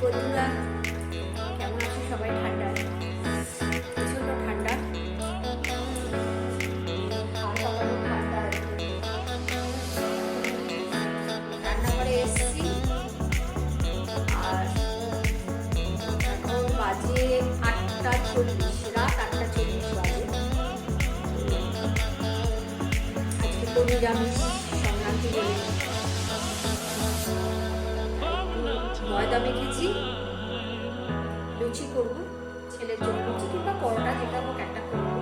বন্ধুরা, কেমন আছো সবাই? ঠান্ডায় প্রচন্ড ঠান্ডা, ঠান্ডা। রান্নাঘরে এসেছি আর এখন বাজে 8:40, রাত 8:40 বাজে। আজকে তো নিরামিষ সংক্রান্তি বলে ময়দা মেখেছি, লুচি করবো ছেলের জন্য, লুচি কিংবা পরোটা যেটা হোক একটা করবো।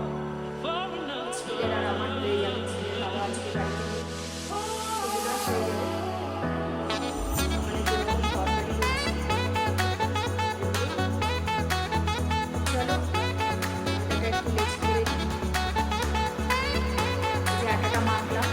ছেলের আর আমার হয়ে যাবে, ছেলের বাবা আজকে বাড়িতে নেই, সেগুলো হয়ে যাবে। তরকারি চলো এটা একটু লেচি করে দিই। যে আটাটা মাখলাম,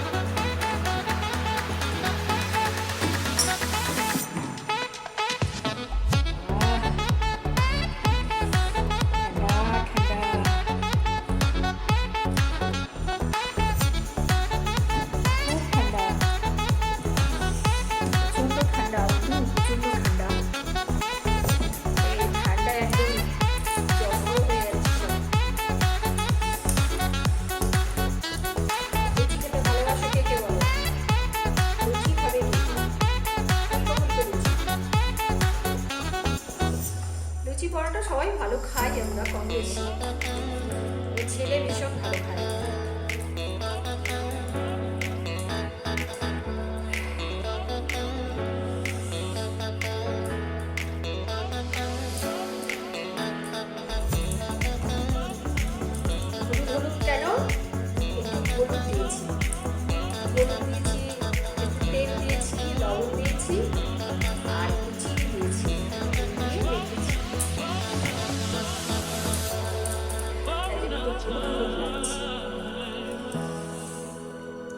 লুচি পরোটা সবাই ভালো খাই, আমরা কম বেশি। ছেলে ভীষণ ভালো খায়। হলুদ কেন? একটু হলুদ দিয়েছি, একটু তেল দিয়েছি, লবণ দিয়েছি আর চিনি দিয়েছি, দিয়ে রেখেছি।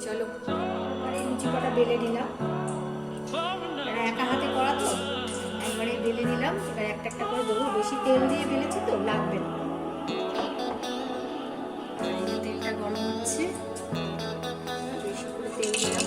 চলো এই লুচি কটা বেলে নিলাম, একা হাতে করা তো, একবারে বেলে নিলাম। এবার একটা একটা করে দেবো, বেশি তেল দিয়ে বেলেছি তো লাগবে না। তেলটা গরম হচ্ছে, বেশি করে তেল দিলাম।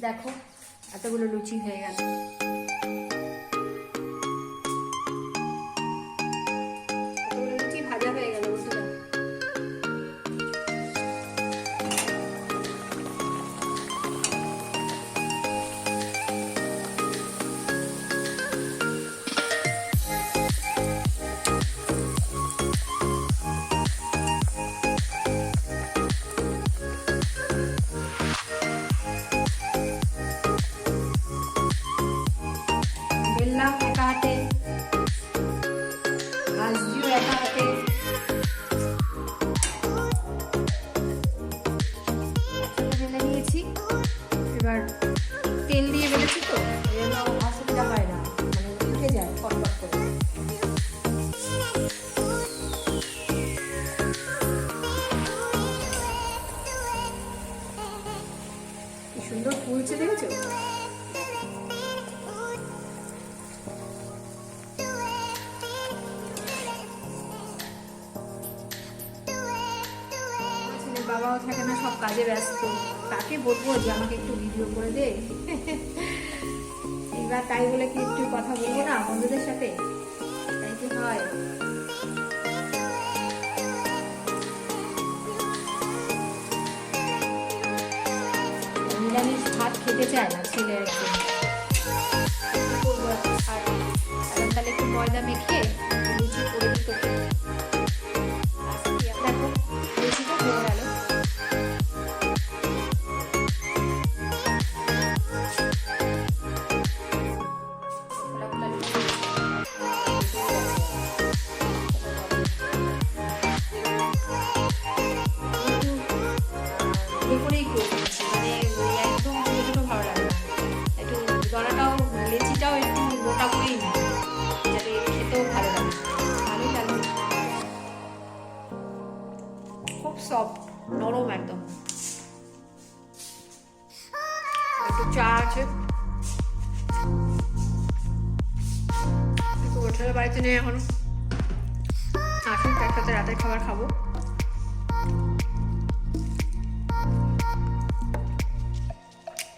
দেখো এতগুলো লুচি হয়ে গেল। এতগুলো লুচি ভাজা হয়ে গেল বন্ধুরা। বেললাম একা হাতে, ভাজছিও একা হাতে। বেলে নিয়েছি, এবার তেল দিয়ে বেলেছি তো এই জন্য অসুবিধা হয় না, মানে উঠে যায় ফটফট করে। কি সুন্দর ফুলছে দেখেছো? বাবাও থাকে না, সব কাজে ব্যস্ত, তাকে বলবো যে আমাকে একটু ভিডিও করে দে। এইবার তাই বলে কি একটু কথা বলবো না বন্ধুদের সাথে? তাই কি হয়? নিরামিষ ভাত খেতে চায় না ছেলে একদম। তাহলে একটু ময়দা মেখে লুচি করে দিই তোকে। দেখো লুচিটা হয়ে গেল। করেই করে দিচ্ছি, মানে একদম ছোটো ছোটো ভালো লাগে না, একটু দলাটাও লেচিটাও একটু মোটা করেই নিই যাতে খেতেও ভালো লাগে, ভালোই লাগে। খুব সফট, নরম একদম। একটু চা আছে, একটু হোটেলের বাড়িতে নেই এখনো, আসুন একসাথে রাতের খাবার খাবো।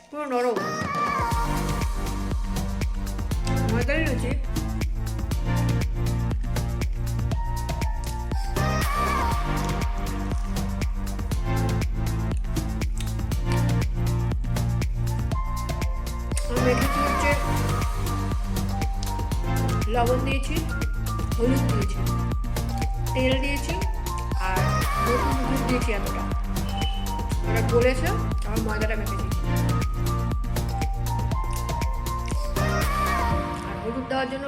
পুরো নরম ময়দার লুচি। মেখেছি হচ্ছে লবণ দিয়েছি, হলুদ দিয়েছি, তেল দিয়েছি আর নতুন দুধ দিয়েছি এতটা। ওটা গলেছে, আমার ময়দাটা মেখেছি। আর হলুদ দেওয়ার জন্য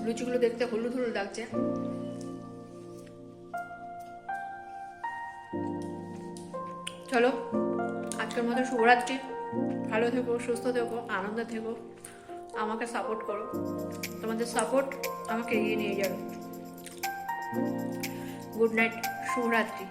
লুচিগুলো দেখতে হলুদ হলুদ লাগছে। চলো আজকের মতো শুভরাত্রি, ভালো থেকো, সুস্থ থেকো, আনন্দে থেকো, আমাকে সাপোর্ট করো, তোমাদের সাপোর্ট আমাকে এগিয়ে নিয়ে যাবে। গুড নাইট, শুভরাত্রি।